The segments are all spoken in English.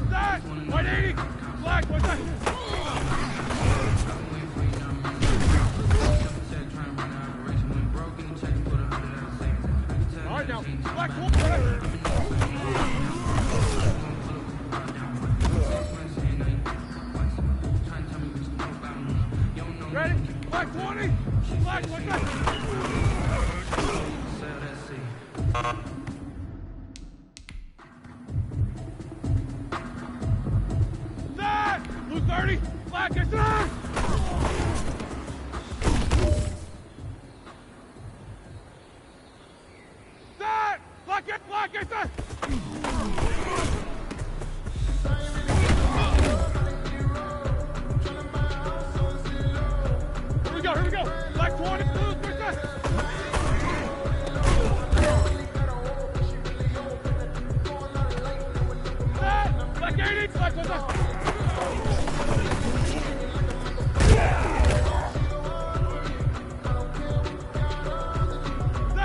That! 180! Black, what's that? All right now, black, ready? Black 20! Black, what's that? That! Blue 30! Black, it's that! That! Black, it's that! Here we go! Black 20, blue, where's that? That! Black 80, black, what's that?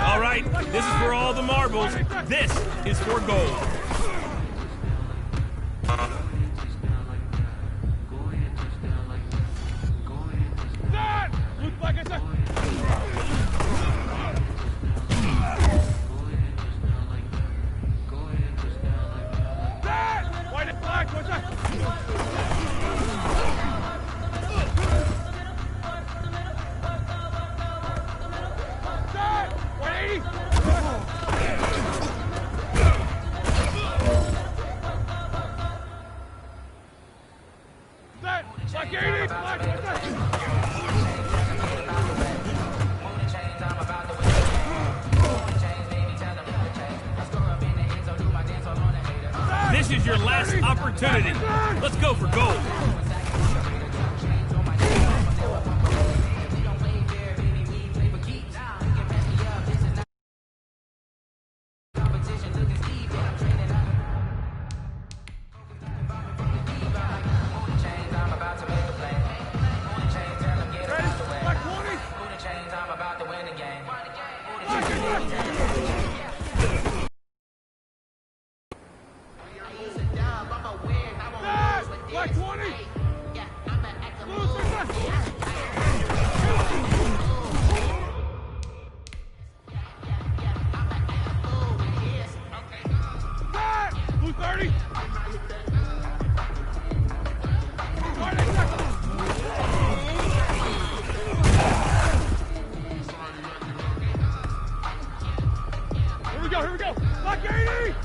All right, this is for all the marbles. This is for gold. This is your last opportunity. Let's go for gold. Black 20! Blue 30! Here we go! Black 80!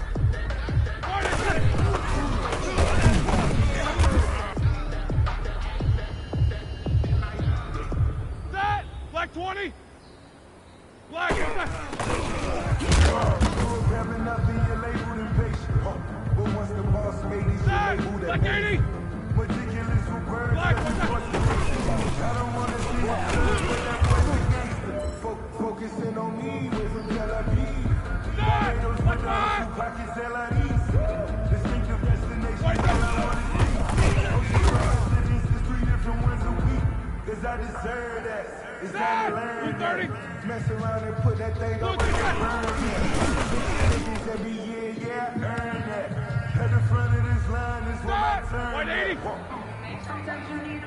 That! Black 20! Black, is that? Black 80! Black, what's that? Focusing on me with some jalapenos. Black 5! Distinctive destination. White, Cause I deserve that. It's that! time to learn Blue 30! Mess around and put that thing Blue up and 30! burn that. Every year, yeah, I earn that. At the front of this line is where I turn. White 80!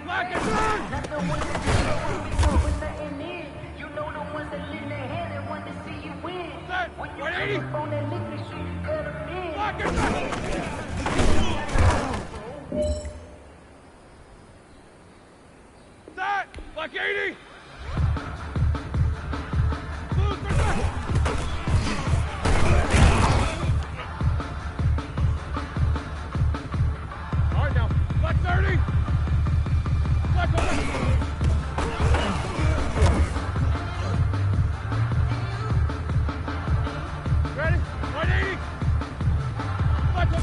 Black, it's that! Not the ones that just know when we talk with nothing in. You know the ones that lend their hand and want to see you win. That! When you White come 80! up on that liquor street, you cut them in. Black, it's that! That! Black 80! Blue, where's that? All right now, Black 30! Black 30! Ready? 180! Black 30!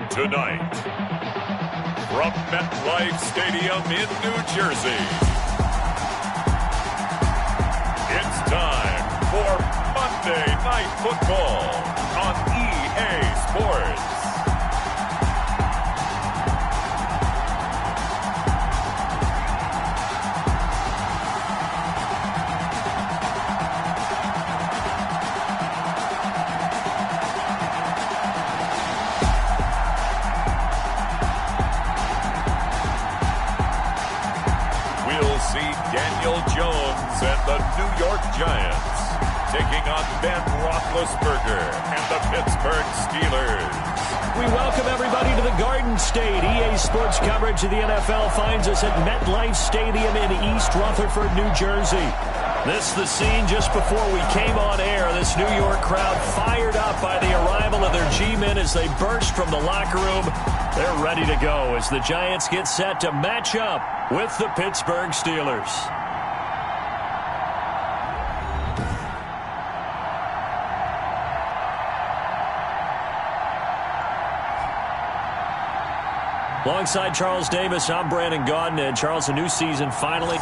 Tonight, from MetLife Stadium in New Jersey, it's time for Monday Night Football on EA Sports. Daniel Jones and the New York Giants taking on Ben Roethlisberger and the Pittsburgh Steelers. We welcome everybody to the Garden State. EA Sports coverage of the NFL finds us at MetLife Stadium in East Rutherford, New Jersey. This the scene just before we came on air. This New York crowd fired up by the arrival of their G-men as they burst from the locker room. They're ready to go as the Giants get set to match up with the Pittsburgh Steelers. Alongside Charles Davis, I'm Brandon Gaudin, and Charles, a new season finally.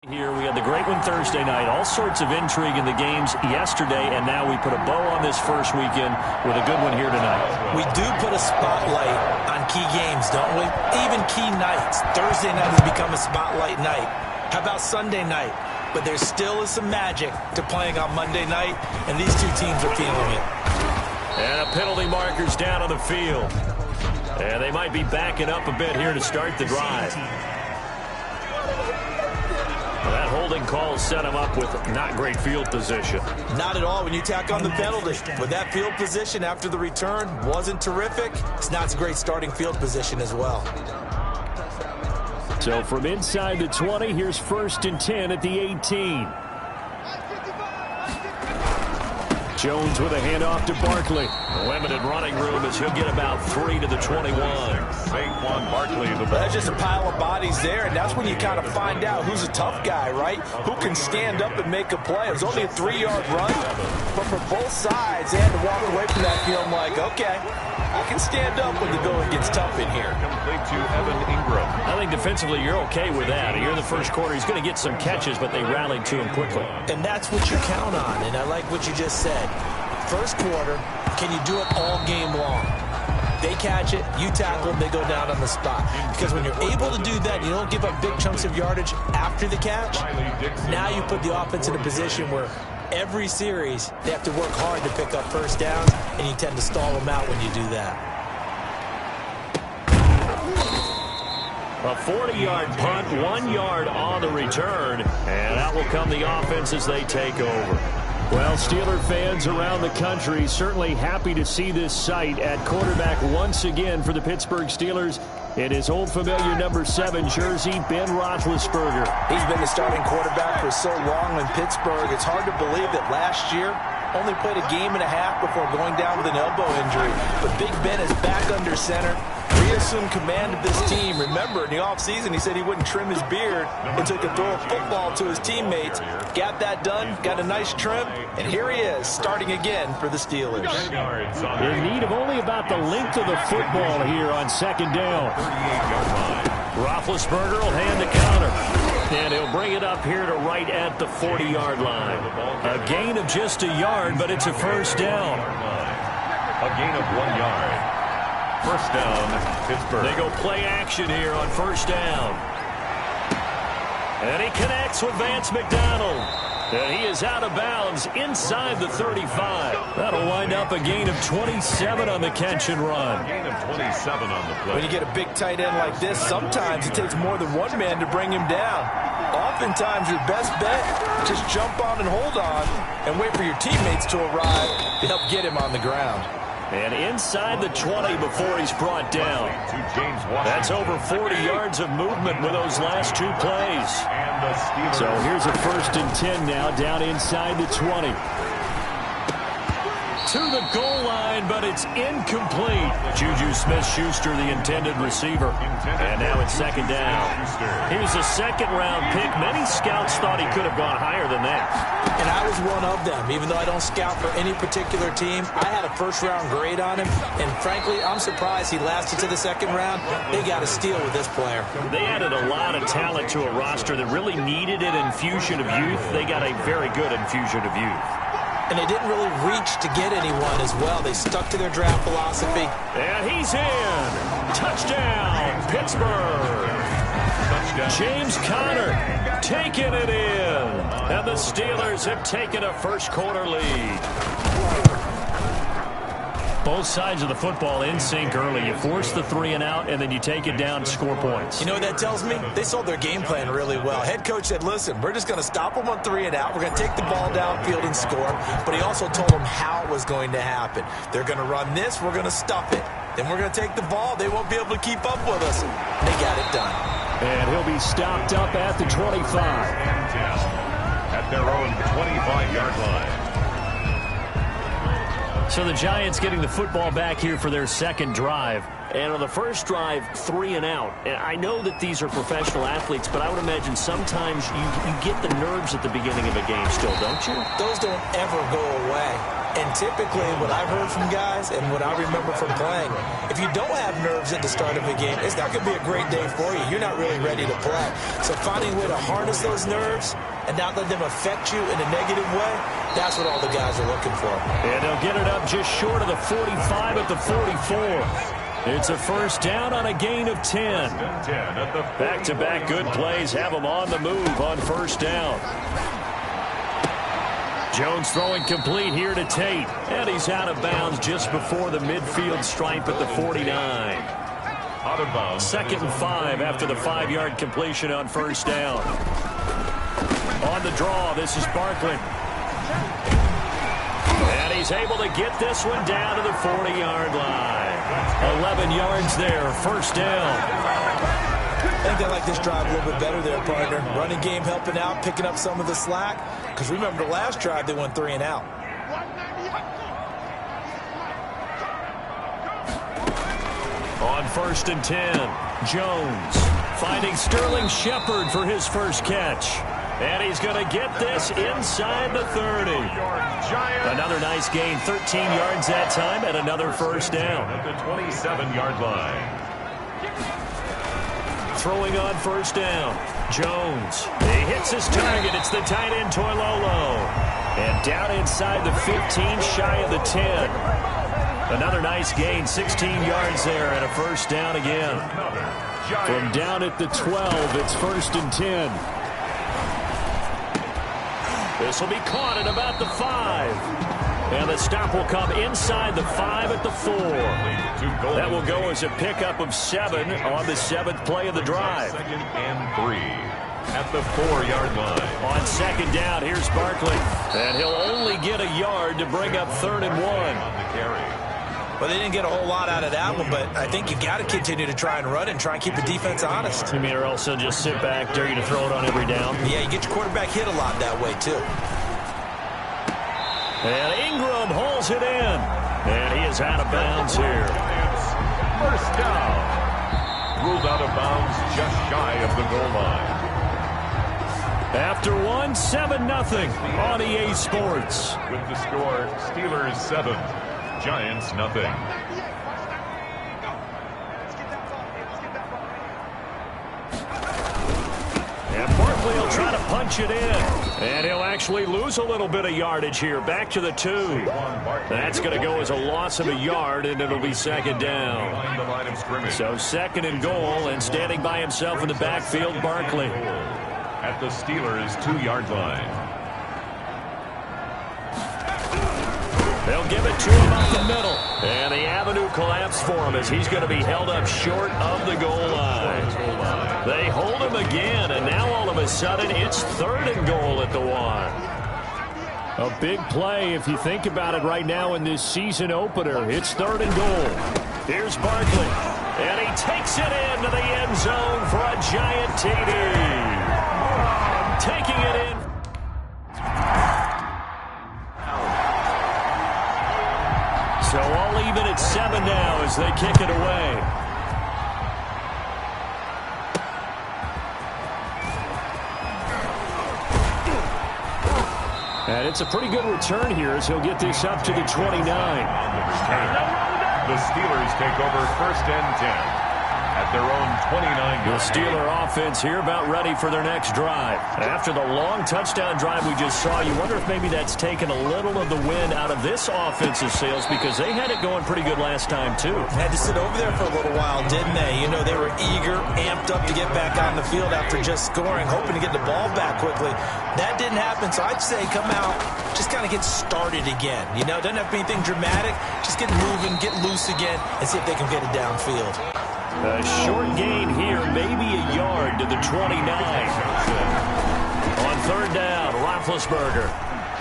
Here we had the great one Thursday night, all sorts of intrigue in the games yesterday, and now we put a bow on this first weekend with a good one here tonight. We do put a spotlight on key games, don't we? Even key nights. Thursday night has become a spotlight night. How about Sunday night? But there still is some magic to playing on Monday night, and these two teams are feeling it. And a penalty marker's down on the field. And they might be backing up a bit here to start the drive. That holding call set him up with not great field position. Not at all when you tack on the penalty. But that field position after the return wasn't terrific. It's not a great starting field position as well. So from inside the 20, here's 1st and 10 at the 18. Jones with a handoff to Barkley. Limited running room as he'll get about 3 to the 21. Saquon Barkley, that's just a pile of bodies there, and that's when you kind of find out who's a tough guy, right? Who can stand up and make a play. It was only a 3-yard run, but for both sides, they had to walk away from that feeling like, okay, I can stand up when the going gets tough in here. complete to Evan Ingram. I think defensively you're okay with that. Here in the first quarter, he's going to get some catches, but they rallied to him quickly. And that's what you count on, and I like what you just said. First quarter, can you do it all game long? They catch it, you tackle them, they go down on the spot. Because when you're able to do that, you don't give up big chunks of yardage after the catch. Now you put the offense in a position where every series they have to work hard to pick up first downs, and you tend to stall them out when you do that. A 40-yard punt, 1 yard on the return, and out will come the offense as they take over. Well, Steeler fans around the country certainly happy to see this sight at quarterback once again for the Pittsburgh Steelers. In his old familiar number 7 jersey, Ben Roethlisberger. He's been the starting quarterback for so long in Pittsburgh. It's hard to believe that last year only played a game and a half before going down with an elbow injury. But Big Ben is back under center, reassumed command of this team. Remember, in the offseason, he said he wouldn't trim his beard until he could throw a football to his teammates. Got that done, got a nice trim, and here he is, starting again for the Steelers. In need of only about the length of the football here on second down. Roethlisberger will hand the counter. And he'll bring it up here to right at the 40-yard line. A gain of just a yard, but it's a first down. A gain of 1 yard. First down, Pittsburgh. They go play action here on first down. And he connects with Vance McDonald. And he is out of bounds inside the 35. That'll wind up a gain of 27 on the catch and run. Gain of 27 on the play. When you get a big tight end like this, sometimes it takes more than one man to bring him down. Oftentimes, your best bet, just jump on and hold on and wait for your teammates to arrive to help get him on the ground. And inside the 20 before he's brought down. That's over 40 yards of movement with those last 2 plays. So here's a 1st and 10 now down inside the 20. To the goal line, but it's incomplete. Juju Smith-Schuster, the intended receiver. And now it's second down. Here's a second-round pick. Many scouts thought he could have gone higher than that. And I was one of them. Even though I don't scout for any particular team, I had a first-round grade on him. And frankly, I'm surprised he lasted to the second round. They got a steal with this player. They added a lot of talent to a roster that really needed an infusion of youth. They got a very good infusion of youth. And they didn't really reach to get anyone as well. They stuck to their draft philosophy. And he's in. Touchdown, Pittsburgh. Touchdown. James Conner taking it in. And the Steelers have taken a first-quarter lead. Both sides of the football in sync early. You force the 3 and out, and then you take it down and score points. You know what that tells me? They sold their game plan really well. Head coach said, listen, we're just going to stop them on 3 and out. We're going to take the ball downfield and score. But he also told them how it was going to happen. They're going to run this. We're going to stuff it. Then we're going to take the ball. They won't be able to keep up with us. And they got it done. And he'll be stopped up at the 25. At their own 25-yard line. So the Giants getting the football back here for their second drive. And on the first drive, 3 and out. And I know that these are professional athletes, but I would imagine sometimes you get the nerves at the beginning of a game still, don't you? Those don't ever go away. And typically, what I've heard from guys and what I remember from playing, if you don't have nerves at the start of a game, it's not going to be a great day for you. You're not really ready to play. So finding a way to harness those nerves and not let them affect you in a negative way, that's what all the guys are looking for. And they'll get it up just short of the 45 at the 44. It's a first down on a gain of 10. Back-to-back good plays have them on the move on first down. Jones throwing complete here to Tate. And he's out of bounds just before the midfield stripe at the 49. Out of bounds. 2nd and 5 after the 5-yard completion on first down. On the draw, this is Barkley. And he's able to get this one down to the 40-yard line. 11 yards there, first down. I think they like this drive a little bit better there, partner. Running game helping out, picking up some of the slack. Because remember, the last drive, they went 3 and out. On 1st and 10, Jones finding Sterling Shepard for his first catch. And he's going to get this inside the 30. Another nice gain, 13 yards that time, and another first down. At the 27-yard line. Throwing on first down, Jones. He hits his target. It's the tight end, Toilolo. And down inside the 15, shy of the 10. Another nice gain, 16 yards there, and a first down again. From down at the 12, it's 1st and 10. This will be caught at about the 5. And the stop will come inside the 5 at the 4. That will go as a pickup of 7 on the 7th play of the drive. 2nd and 3 at the 4-yard line. On 2nd down, here's Barkley. And he'll only get a yard to bring up 3rd and 1. On the carry. Well, they didn't get a whole lot out of that one, but I think you got to continue to try and run and try and keep the defense honest. You mean, or else they'll just sit back, dare you to throw it on every down? Yeah, you get your quarterback hit a lot that way, too. And Ingram hauls it in. And he is out of bounds here. First down. Ruled out of bounds just shy of the goal line. After 7-0 on EA Sports. With the score, Steelers 7, Giants nothing. And Barkley will try to punch it in. And he'll actually lose a little bit of yardage here. Back to the 2. That's going to go as a loss of a yard, and it'll be 2nd down. Behind the line of scrimmage. So 2nd and goal, and standing by himself in the backfield, Barkley. At the Steelers' 2-yard line. They'll give it to him up the middle. And the avenue collapsed for him as he's going to be held up short of the goal line. They hold him again, and now all of a sudden it's 3rd and goal at the 1. A big play if you think about it right now in this season opener. It's 3rd and goal. Here's Barkley. And he takes it into the end zone for a giant TD. Taking it in. So all even at 7 now as they kick it away. And it's a pretty good return here as he'll get this up to the 29. The Steelers take over 1st and 10. At their own 29. The Steeler offense here about ready for their next drive. After the long touchdown drive we just saw, you wonder if maybe that's taken a little of the wind out of this offensive sails because they had it going pretty good last time too. Had to sit over there for a little while, didn't they? You know, they were eager, amped up to get back on the field after just scoring, hoping to get the ball back quickly. That didn't happen, so I'd say come out, just kind of get started again. You know, doesn't have to be anything dramatic. Just get moving, get loose again, and see if they can get it downfield. A short gain here, maybe a yard to the 29. On 3rd down, Roethlisberger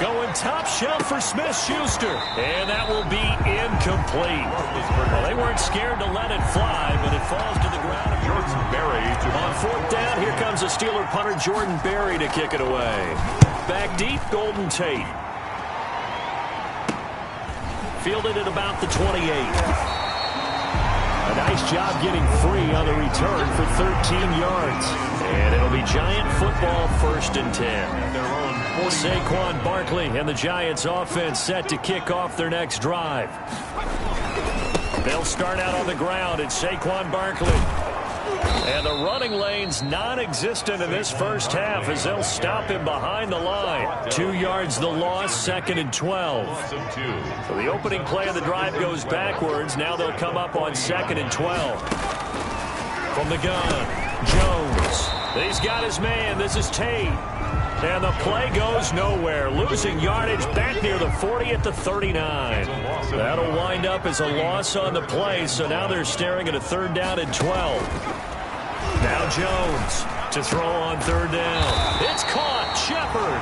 going top shelf for Smith-Schuster. And that will be incomplete. Well, they weren't scared to let it fly, but it falls to the ground. Jordan Berry. On 4th down, here comes the Steeler punter Jordan Berry to kick it away. Back deep, Golden Tate. Fielded at about the 28. A nice job getting free on the return for 13 yards. And it'll be Giant football 1st and 10. Their own Saquon Barkley and the Giants offense set to kick off their next drive. They'll start out on the ground at Saquon Barkley. And the running lane's non-existent in this first half as they'll stop him behind the line. 2 yards the loss, 2nd and 12. So the opening play of the drive goes backwards. Now they'll come up on 2nd and 12. From the gun, Jones. He's got his man. This is Tate. And the play goes nowhere. Losing yardage back near the 40 at the 39. That'll wind up as a loss on the play. So now they're staring at a 3rd down and 12. Now Jones to throw on 3rd down. It's caught. Shepard.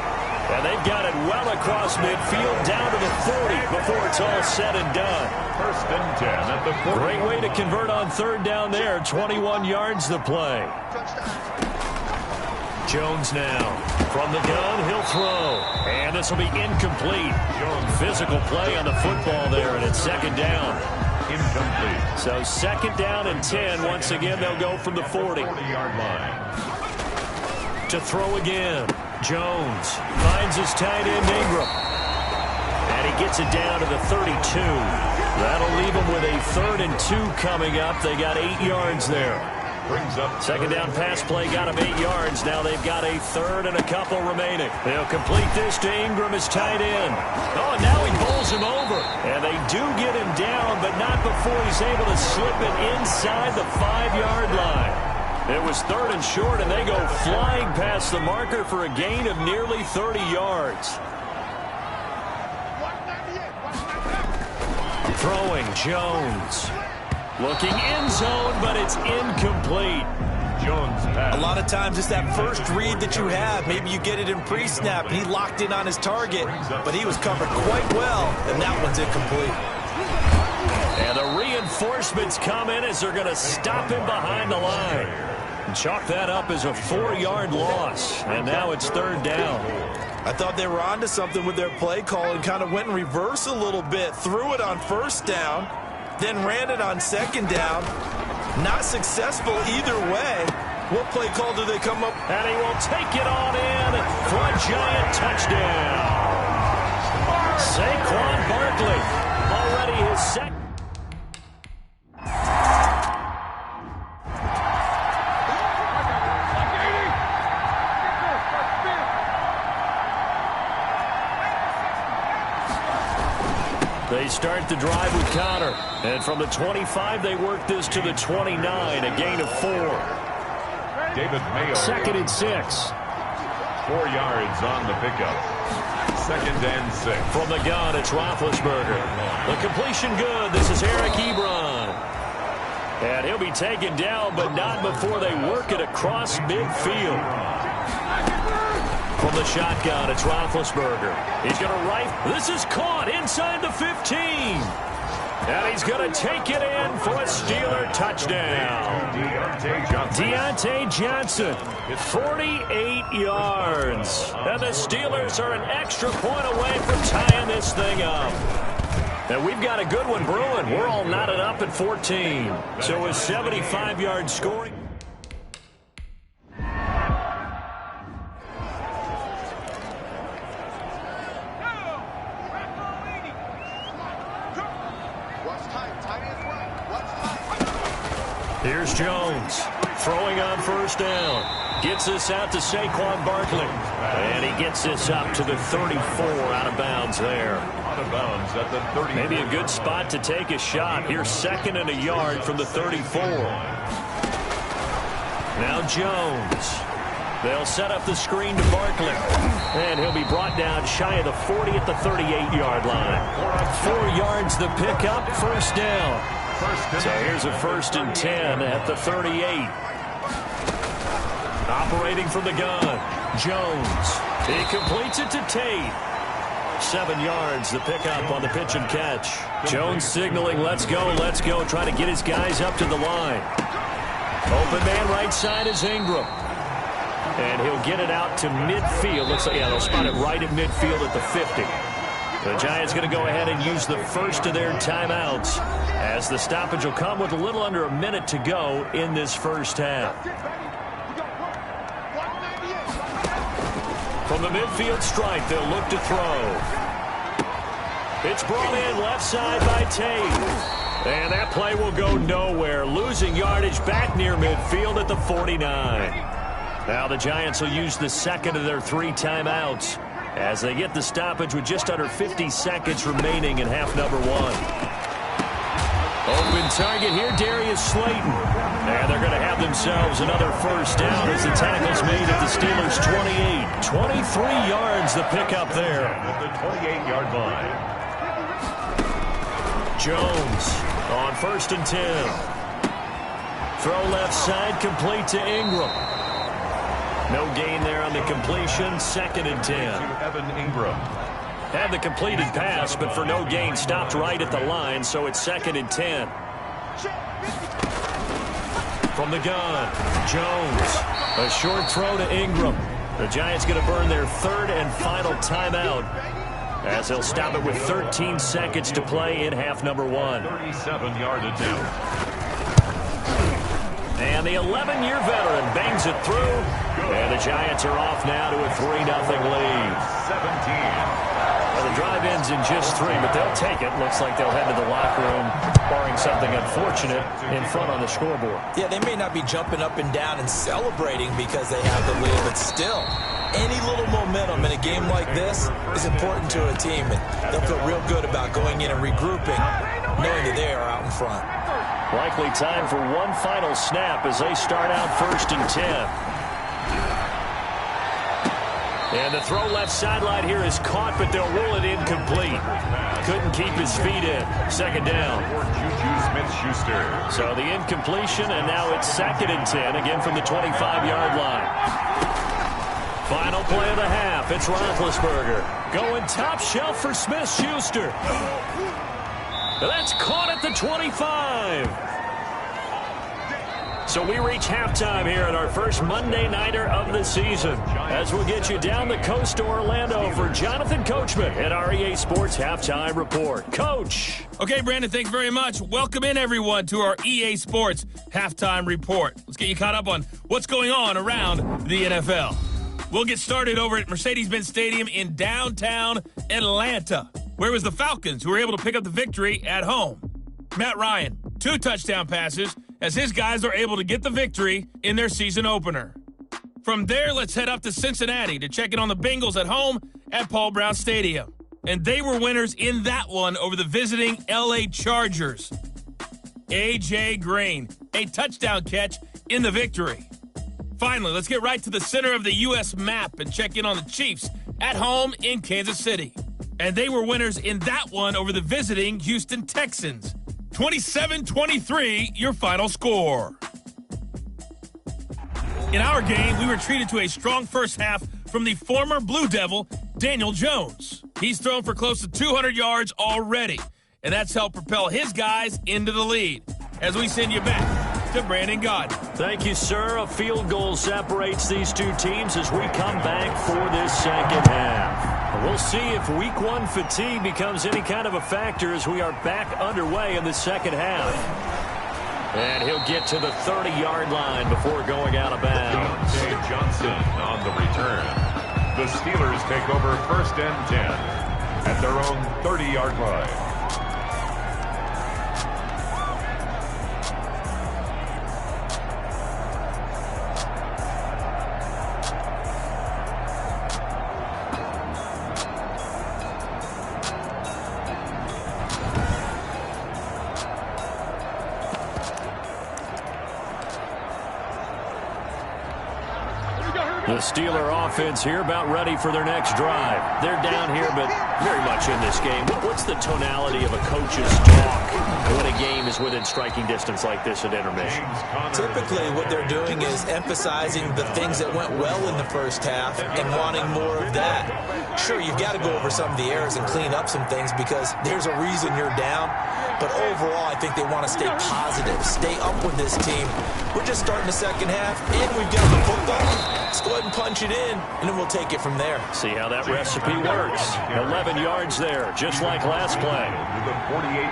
And they've got it well across midfield down to the 40 before it's all said and done. 1st and 10 at the 40. Great way to convert on 3rd down there. 21 yards the play. Jones now. From the gun, he'll throw. And this will be incomplete. Physical play on the football there, and it's 2nd down. Incomplete. So 2nd down and 10. Once again, they'll go from the 40. 40-yard line. To throw again. Jones finds his tight end Ingram. And he gets it down to the 32. That'll leave him with a 3rd and 2 coming up. They got 8 yards there. Brings up 2nd down pass play got him 8 yards. Now they've got a 3rd and a couple remaining. They'll complete this to Ingram as tight end. Oh, and now he bowls him over. And they do get him down, but not before he's able to slip it inside the 5-yard line. It was 3rd and short, and they go flying past the marker for a gain of nearly 30 yards. Throwing, Jones. Looking end zone, but it's incomplete. Jones pass. A lot of times it's that first read that you have. Maybe you get it in pre-snap, and he locked in on his target, but he was covered quite well, and that one's incomplete. And the reinforcements come in as they're going to stop him behind the line. And chalk that up as a 4-yard loss, and now it's 3rd down. I thought they were onto something with their play call and kind of went in reverse a little bit, threw it on 1st down, then ran it on 2nd down. Not successful either way. What play call do they come up? And he will take it on in for a giant touchdown. Saquon Barkley, already his second. They start the drive with Connor. And from the 25, they work this to the 29, a gain of 4. David Mayo. 2nd and 6. 4 yards on the pickup. 2nd and 6. From the gun, it's Roethlisberger. The completion good. This is Eric Ebron. And he'll be taken down, but not before they work it across midfield. From the shotgun, it's Roethlisberger. He's going to right. This is caught inside the 15. And he's going to take it in for a Steeler touchdown. Deontay Johnson, 48 yards. And the Steelers are an extra point away from tying this thing up. And we've got a good one brewing. We're all knotted up at 14. So a 75-yard scoring. Here's Jones, throwing on 1st down. Gets this out to Saquon Barkley. And he gets this up to the 34, out of bounds there. Out of bounds at the 30. Maybe a good spot to take a shot. Here's 2nd and a yard from the 34. Now Jones. They'll set up the screen to Barkley. And he'll be brought down shy of the 40 at the 38-yard line. 4 yards the pickup, 1st down. So here's a 1st and 10 at the 38. Operating from the gun, Jones. He completes it to Tate. 7 yards, the pickup on the pitch and catch. Jones signaling, let's go, trying to get his guys up to the line. Open man right side is Ingram. And he'll get it out to midfield. Looks like, they'll spot it right at midfield at the 50. The Giants going to go ahead and use the first of their timeouts, as the stoppage will come with a little under a minute to go in this first half. From the midfield stripe, they'll look to throw. It's brought in left side by Tate. And that play will go nowhere, losing yardage back near midfield at the 49. Now the Giants will use the 2nd of their 3 timeouts, as they get the stoppage with just under 50 seconds remaining in half number 1. Open target here, Darius Slayton. And they're going to have themselves another 1st down as the tackle's made at the Steelers' 28. 23 yards the pickup there. At the 28-yard line. Jones on 1st and 10. Throw left side, complete to Ingram. No gain there on the completion. 2nd and 10. Evan Ingram. Had the completed pass, but for no gain, stopped right at the line, so it's 2nd and 10. From the gun, Jones. A short throw to Ingram. The Giants going to burn their 3rd and final timeout, as they'll stop it with 13 seconds to play in half number 1. 37-yard attempt. And the 11-year veteran bangs it through. And the Giants are off now to a 3-0 lead. 17. Well, the drive ends in just 3, but they'll take it. Looks like they'll head to the locker room, barring something unfortunate, in front on the scoreboard. Yeah, they may not be jumping up and down and celebrating because they have the lead, but still, any little momentum in a game like this is important to a team, and they'll feel real good about going in and regrouping, knowing that they are out in front. Likely time for one final snap as they start out 1st and 10. And the throw left sideline here is caught, but they'll rule it incomplete. couldn't keep his feet in. Second down. For Juju Smith-Schuster. So the incompletion, and now it's 2nd and 10, again from the 25-yard line. Final play of the half. It's Roethlisberger going top shelf for Smith-Schuster. That's caught at the 25. So we reach halftime here at our first Monday Nighter of the season, as we'll get you down the coast to Orlando for Jonathan Coachman at our EA Sports Halftime Report. Coach. Okay, Brandon, thanks very much. Welcome in, everyone, to our EA Sports Halftime Report. Let's get you caught up on what's going on around the NFL. We'll get started over at Mercedes-Benz Stadium in downtown Atlanta, where it was the Falcons who were able to pick up the victory at home. Matt Ryan, 2 touchdown passes, as his guys are able to get the victory in their season opener. From there, let's head up to Cincinnati to check in on the Bengals at home at Paul Brown Stadium. And they were winners in that one over the visiting LA Chargers. A.J. Green, a touchdown catch in the victory. Finally, let's get right to the center of the U.S. map and check in on the Chiefs at home in Kansas City. And they were winners in that one over the visiting Houston Texans. 27-23, your final score. In our game, we were treated to a strong first half from the former Blue Devil, Daniel Jones. He's thrown for close to 200 yards already, and that's helped propel his guys into the lead. As we send you back to Brandon Gaudin. Thank you, sir. A field goal separates these two teams as we come back for this second half. We'll see if week 1 fatigue becomes any kind of a factor as we are back underway in the second half. And he'll get to the 30-yard line before going out of bounds. Dave Johnson on the return. The Steelers take over 1st and 10 at their own 30-yard line. The Steeler offense here about ready for their next drive. They're down here, but very much in this game. What's the tonality of a coach's talk when a game is within striking distance like this at intermission? Typically, what they're doing is emphasizing the things that went well in the first half and wanting more of that. Sure, you've got to go over some of the errors and clean up some things because there's a reason you're down. But overall, I think they want to stay positive, stay up with this team. We're just starting the second half, and we've got the football. Let's go ahead and punch it in, and then we'll take it from there. See how that recipe works. 11 yards there, just like last play.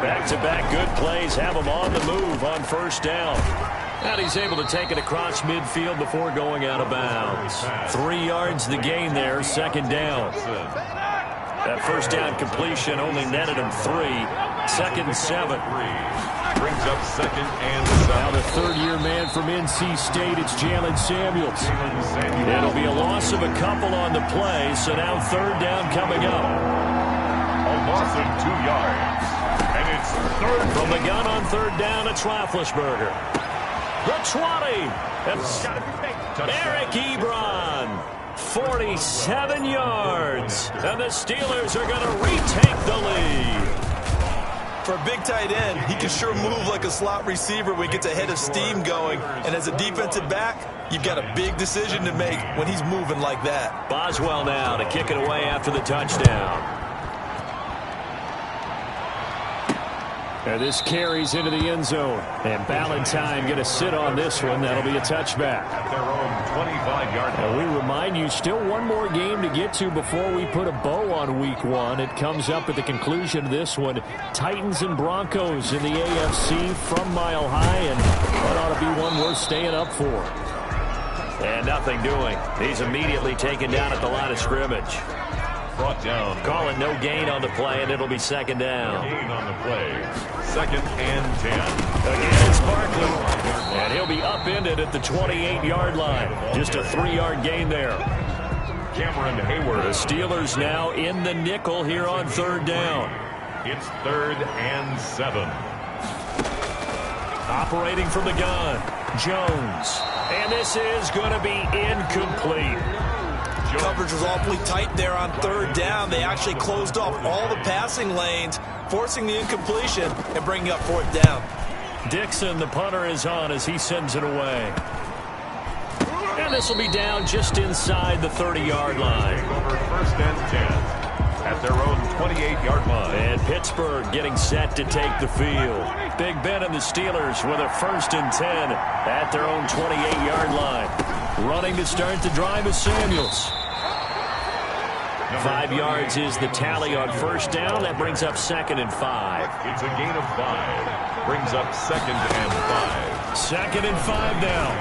Back-to-back good plays have him on the move on first down. And he's able to take it across midfield before going out of bounds. 3 yards the gain there, second down. That first down completion only netted him 3. 2nd and 7. Brings up 2nd and 7. Now the third-year man from NC State, it's Jalen Samuels. It'll be a loss of a couple on the play, so now 3rd down coming up. A loss of 2 yards. And it's 3rd. From the gun on 3rd down, it's Roethlisberger. The 20. Eric Ebron. 47 yards. And the Steelers are going to retake the lead. For a big tight end, he can sure move like a slot receiver when he gets a head of steam going. And as a defensive back, you've got a big decision to make when he's moving like that. Boswell now to kick it away after the touchdown. And this carries into the end zone. And Ballantyne going to sit on this one. That'll be a touchback. At their own 25-yard line. And we remind you, still one more game to get to before we put a bow on week 1. It comes up at the conclusion of this one. Titans and Broncos in the AFC from Mile High. And that ought to be one worth staying up for. And nothing doing. He's immediately taken down at the line of scrimmage. Brought down. Call it no gain on the play, and it'll be second down. Gain on the play. 2nd and 10. Again, it's Barkley. And he'll be upended at the 28-yard line. Just a 3-yard gain there. Cameron Hayward. The Steelers now in the nickel here on 3rd down. It's 3rd and 7. Operating from the gun, Jones. And this is going to be incomplete. Coverage was awfully tight there on third down. They actually closed off all the passing lanes, forcing the incompletion and bringing up fourth down. Dixon, the punter, is on as he sends it away. And this will be down just inside the 30-yard line. Over first and 10 at their own 28-yard line. And Pittsburgh getting set to take the field. Big Ben and the Steelers with a first and 10 at their own 28-yard line. Running to start the drive is Samuels. 5 yards is the tally on first down. That brings up 2nd and 5. It's a gain of 5. Brings up 2nd and 5. 2nd and 5 now.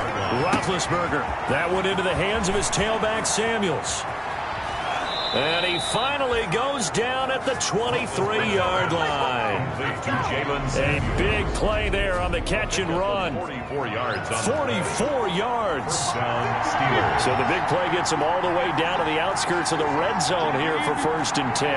Roethlisberger. That one into the hands of his tailback, Samuels. And he finally goes down at the 23-yard line. A big play there on the catch and run. 44 yards. 44 yards. Steelers. So the big play gets him all the way down to the outskirts of the red zone here for first and 10.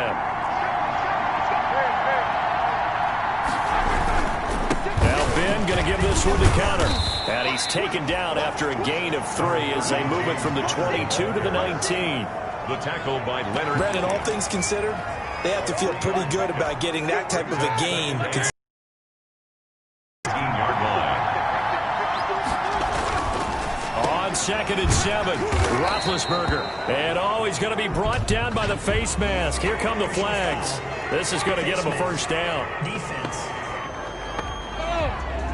Now Ben going to give this one to counter. And he's taken down after a gain of 3 as they move it from the 22 to the 19. The tackle by Leonard. Brandon, all things considered, they have to feel pretty good about getting that type of a gain. 15-yard line. On 2nd and 7, Roethlisberger. And he's going to be brought down by the face mask. Here come the flags. This is going to get him a first down. Defense.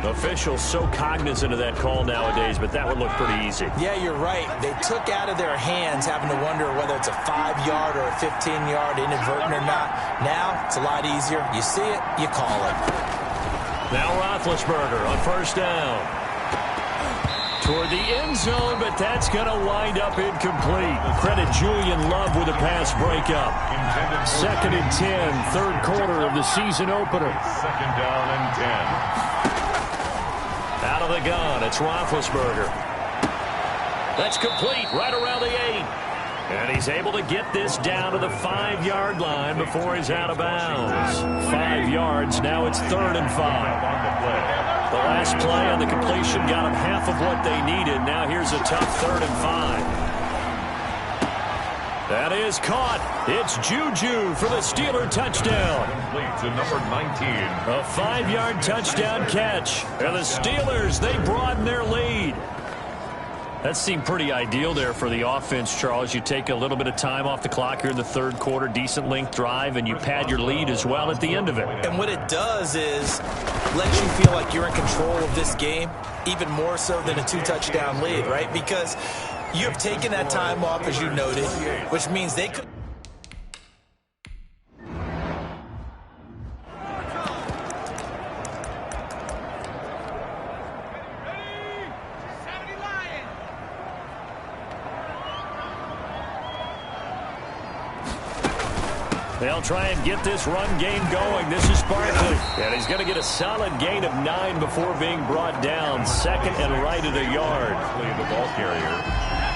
Officials so cognizant of that call nowadays, but that would look pretty easy. Yeah, you're right. They took out of their hands having to wonder whether it's a 5-yard or a 15-yard, inadvertent or not. Now, it's a lot easier. You see it, you call it. Now Roethlisberger on first down. Toward the end zone, but that's going to wind up incomplete. Credit Julian Love with a pass breakup. 2nd and 10, third quarter of the season opener. 2nd down and 10. Out of the gun, it's Roethlisberger. That's complete right around the 8. And he's able to get this down to the 5-yard line before he's out of bounds. 5 yards, now it's 3rd and 5. The last play on the completion got them half of what they needed. Now here's a tough 3rd and 5. That is caught. It's Juju for the Steeler touchdown. Complete to number 19. A 5-yard touchdown catch. And the Steelers, they broaden their lead. That seemed pretty ideal there for the offense, Charles. You take a little bit of time off the clock here in the third quarter, decent length drive, and you pad your lead as well at the end of it. And what it does is let you feel like you're in control of this game, even more so than a 2-touchdown lead, right? Because you have taken that time off, as you noted, which means they could. They'll try and get this run game going. This is Barkley. And he's going to get a solid gain of 9 before being brought down. 2nd and right at a yard. The ball carrier.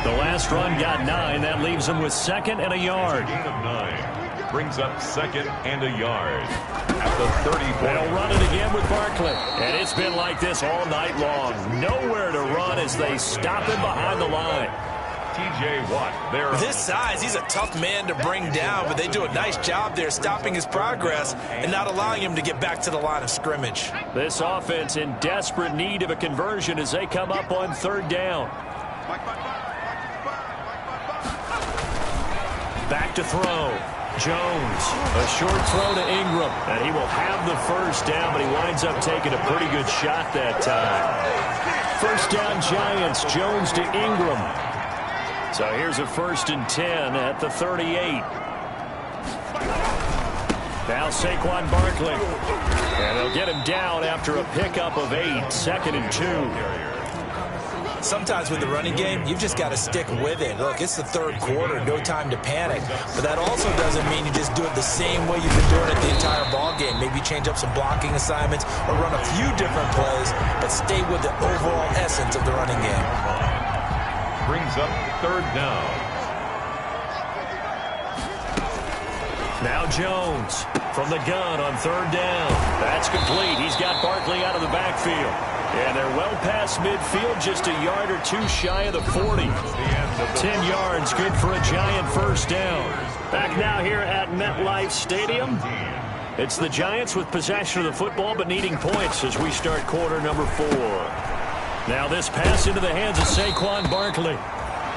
The last run got 9. That leaves him with 2nd and a yard. Gain of 9. Brings up 2nd and a yard. At the 34. They'll run it again with Barkley. And it's been like this all night long. Nowhere to run as they stop him behind the line. T.J. Watt there. This size, he's a tough man to bring down, but they do a nice job there stopping his progress and not allowing him to get back to the line of scrimmage. This offense in desperate need of a conversion as they come up on 3rd down. Back to throw. Jones, a short throw to Ingram, and he will have the first down, but he winds up taking a pretty good shot that time. First down Giants, Jones to Ingram. So here's a 1st and 10 at the 38. Now Saquon Barkley. And they'll get him down after a pickup of 8. 2nd and 2. Sometimes with the running game, you've just got to stick with it. Look, it's the third quarter, no time to panic. But that also doesn't mean you just do it the same way you've been doing it the entire ball game. Maybe change up some blocking assignments or run a few different plays, but stay with the overall essence of the running game. Brings up 3rd down. Now Jones from the gun on 3rd down. That's complete. He's got Barkley out of the backfield. And they're well past midfield, just a yard or two shy of the 40. 10 yards, good for a Giant first down. Back now here at MetLife Stadium. It's the Giants with possession of the football, but needing points as we start quarter number 4. Now this pass into the hands of Saquon Barkley.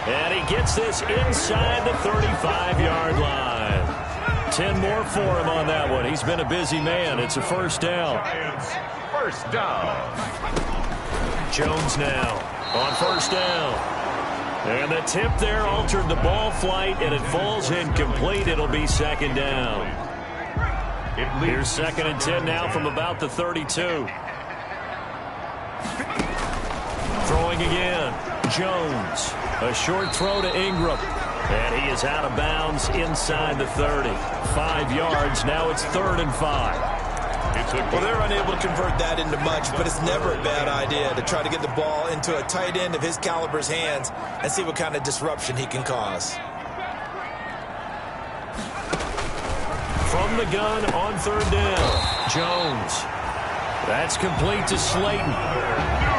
And he gets this inside the 35-yard line. 10 more for him on that one. He's been a busy man. It's a first down. First down. Jones now on first down. And the tip there altered the ball flight, and it falls incomplete. It'll be second down. Here's second and 10 now from about the 32. Throwing again. Jones. A short throw to Ingram. And he is out of bounds inside the 30. 5 yards. Now it's 3rd and 5. Well, they're unable to convert that into much, but it's never a bad idea to try to get the ball into a tight end of his caliber's hands and see what kind of disruption he can cause. From the gun on 3rd down. Jones. That's complete to Slayton.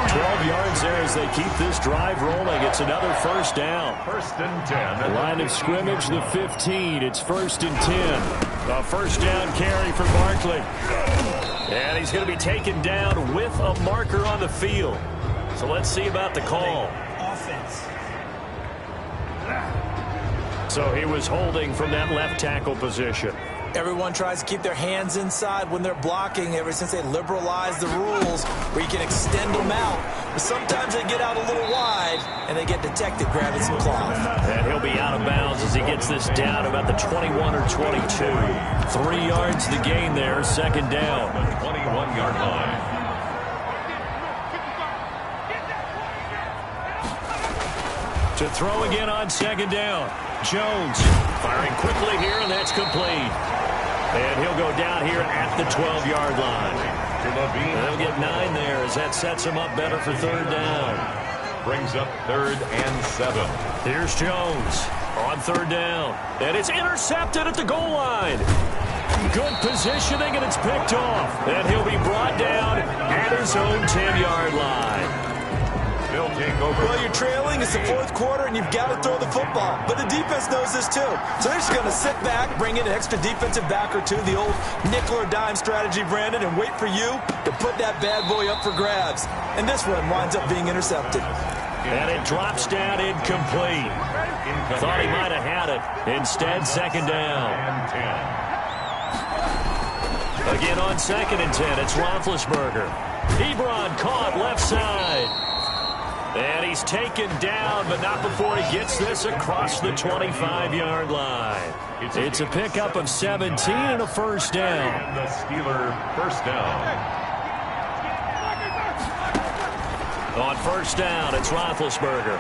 12 yards there as they keep this drive rolling. It's another first down. First and 10. Line of scrimmage, the 15. It's 1st and 10. A first down carry for Barkley. And he's going to be taken down with a marker on the field. So let's see about the call. Offense. So he was holding from that left tackle position. Everyone tries to keep their hands inside when they're blocking ever since they liberalized the rules where you can extend them out. But sometimes they get out a little wide and they get detected grabbing some cloth. And he'll be out of bounds as he gets this down about the 21 or 22. 3 yards the gain there, second down. 21-yard line. To throw again on second down. Jones firing quickly here, and that's complete. And he'll go down here at the 12-yard line. They'll get 9 there as that sets him up better for 3rd down. Brings up 3rd and 7. Here's Jones on 3rd down. And it's intercepted at the goal line. Good positioning, and it's picked off. And he'll be brought down at his own 10-yard line. They'll take over. Well, you're trailing. It's the 4th quarter, and you've got to throw the football. But the defense knows this, too. So they're just going to sit back, bring in an extra defensive back or two, the old nickel or dime strategy, Brandon, and wait for you to put that bad boy up for grabs. And this one winds up being intercepted. And it drops down incomplete. Thought he might have had it. Instead, second down. Again on 2nd and 10, it's Roethlisberger. Ebron caught left side. And he's taken down, but not before he gets this across the 25-yard line. It's a pickup of 17 and a first down. And the Steeler first down. On first down, it's Roethlisberger.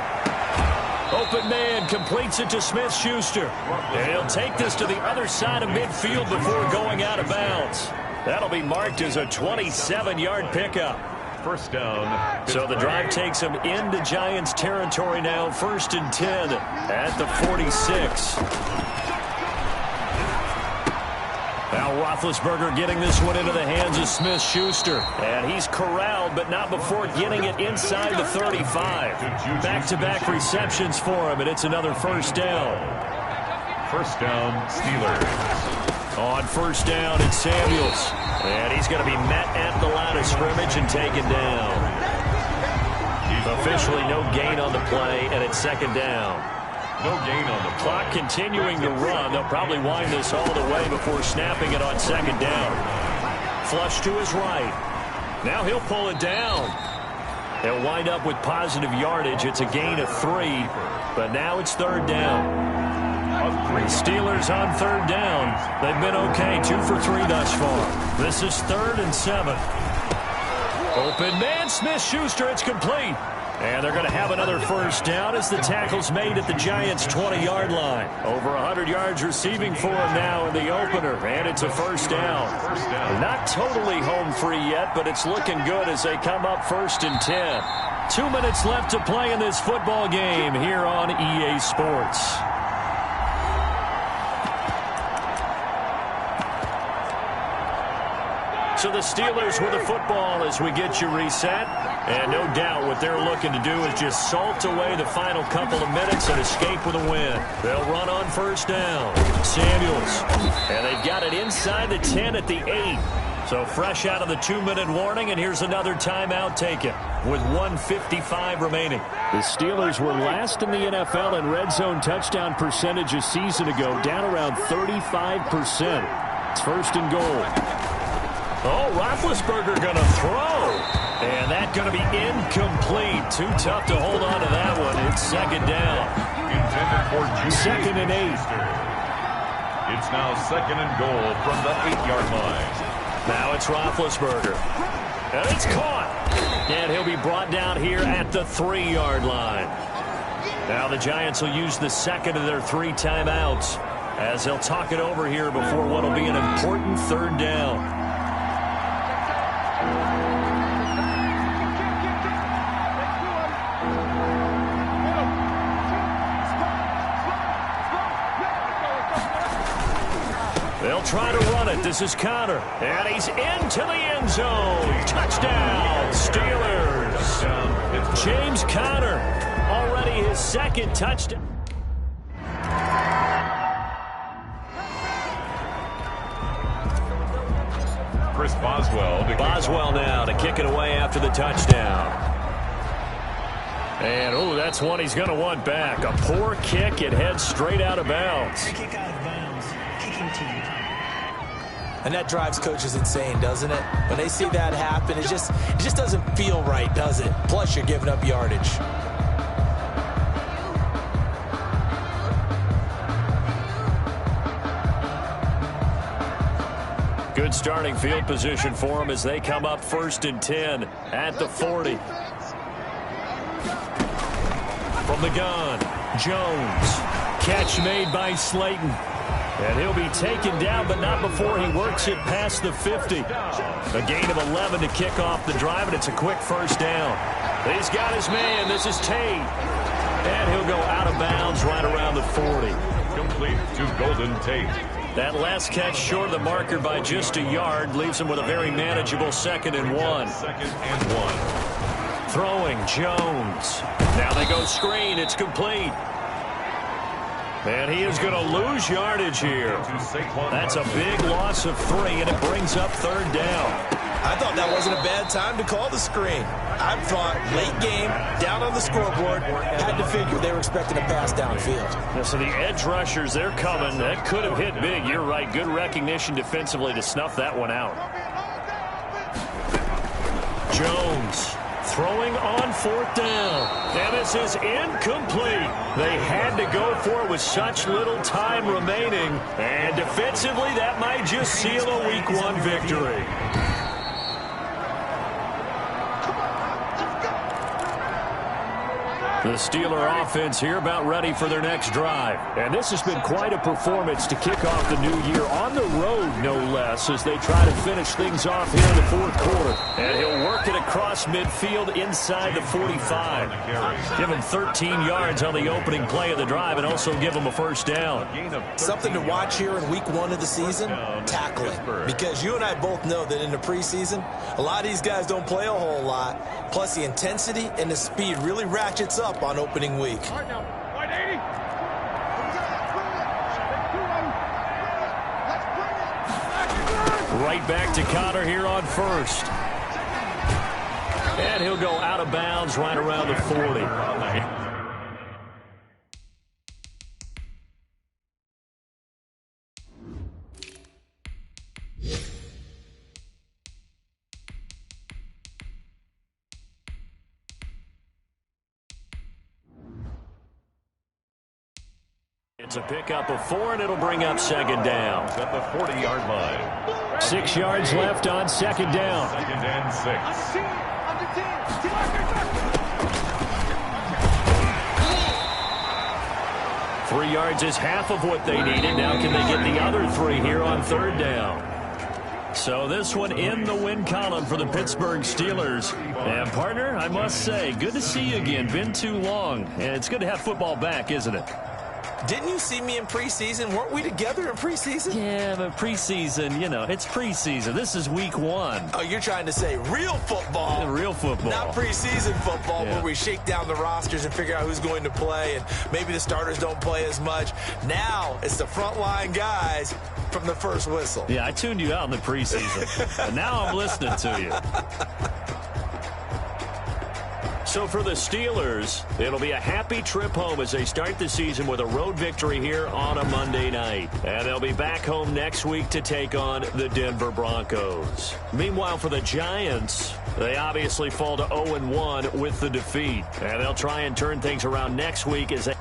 Open man completes it to Smith-Schuster. And he'll take this to the other side of midfield before going out of bounds. That'll be marked as a 27-yard pickup. First down. So the drive takes him into Giants territory now. 1st and 10 at the 46. Now Roethlisberger getting this one into the hands of Smith-Schuster. And he's corralled, but not before getting it inside the 35. Back-to-back receptions for him, and it's another first down. First down, Steelers. On first down, it's Samuels. And he's going to be met at the line of scrimmage and taken down. Officially no gain on the play, and it's second down. No gain on the clock continuing to run. They'll probably wind this all the way before snapping it on second down. Flush to his right. Now he'll pull it down. They'll wind up with positive yardage. It's a gain of 3, but now it's 3rd down. Steelers on 3rd down. They've been okay, 2 for 3 thus far. This is 3rd and 7. Open man, Smith-Schuster, it's complete. And they're going to have another first down as the tackle's made at the Giants' 20-yard line. Over 100 yards receiving for him now in the opener, and it's a first down. Not totally home free yet, but it's looking good as they come up 1st and 10. 2 minutes left to play in this football game here on EA Sports. So the Steelers with the football as we get you reset. And no doubt what they're looking to do is just salt away the final couple of minutes and escape with a win. They'll run on first down. Samuels. And they've got it inside the 10 at the 8. So fresh out of the 2-minute warning, and here's another timeout taken with 1:55 remaining. The Steelers were last in the NFL in red zone touchdown percentage a season ago, down around 35%. It's first and goal. Oh, Roethlisberger going to throw. And that going to be incomplete. Too tough to hold on to that one. It's second down. Intended for second and 8. It's now second and goal from the 8-yard line. Now it's Roethlisberger. And it's caught. And he'll be brought down here at the 3-yard line. Now the Giants will use the second of their 3 timeouts as they'll talk it over here before what will be an important third down. They'll try to run it. This is Conner. And he's into the end zone. Touchdown, Steelers. James Conner, already his second touchdown. Chris Boswell now to kick it away after the touchdown. And, oh, that's one he's going to want back. A poor kick. It heads straight out of bounds. Kick out of bounds. Kicking team. And that drives coaches insane, doesn't it? When they see that happen, it just doesn't feel right, does it? Plus, you're giving up yardage. Good starting field position for them as they come up first and 10 at the 40. From the gun, Jones. Catch made by Slayton. And he'll be taken down, but not before he works it past the 50. A gain of 11 to kick off the drive, and it's a quick first down. He's got his man. This is Tate. And he'll go out of bounds right around the 40. complete to Golden Tate. That last catch short of the marker by just a yard leaves him with a very manageable 2nd and 1. 2nd and 1. Throwing Jones. Now they go screen. It's complete. And he is going to lose yardage here. That's a big loss of 3, and it brings up 3rd down. I thought that wasn't a bad time to call the screen. I thought late game, down on the scoreboard, had to figure they were expecting a pass downfield. Yeah, so the edge rushers, they're coming. That could have hit big. You're right. Good recognition defensively to snuff that one out. Jones throwing on 4th down. And this is incomplete. They had to go for it with such little time remaining. And defensively, that might just seal a Week 1 victory. The Steeler offense here about ready for their next drive. And this has been quite a performance to kick off the new year on the road, no less, as they try to finish things off here in the 4th quarter. And he'll work it across midfield inside the 45. Give him 13 yards on the opening play of the drive and also give him a first down. Something to watch here in Week 1 of the season, tackling. Because you and I both know that in the preseason, a lot of these guys don't play a whole lot. Plus, the intensity and the speed really ratchets up on opening week. Right back to Conner here on 1st. And he'll go out of bounds right around the 40. It's a pickup of 4, and it'll bring up 2nd down. At the 40-yard line. 6 yards left on 2nd down. 2nd and 6. 3 yards is half of what they needed. Now can they get the other 3 here on 3rd down? So this one in the win column for the Pittsburgh Steelers. And, partner, I must say, good to see you again. Been too long. And it's good to have football back, isn't it? Didn't you see me in preseason? Weren't we together in preseason? Yeah, but preseason, it's preseason. This is week 1. Oh, you're trying to say real football. Yeah, real football. Not preseason football, yeah, where we shake down the rosters and figure out who's going to play, and maybe the starters don't play as much. Now it's the frontline guys from the first whistle. Yeah, I tuned you out in the preseason, but now I'm listening to you. So for the Steelers, it'll be a happy trip home as they start the season with a road victory here on a Monday night. And they'll be back home next week to take on the Denver Broncos. Meanwhile, for the Giants, they obviously fall to 0-1 with the defeat. And they'll try and turn things around next week as they...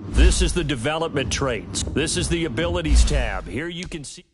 This is the development traits. This is the abilities tab. Here you can see...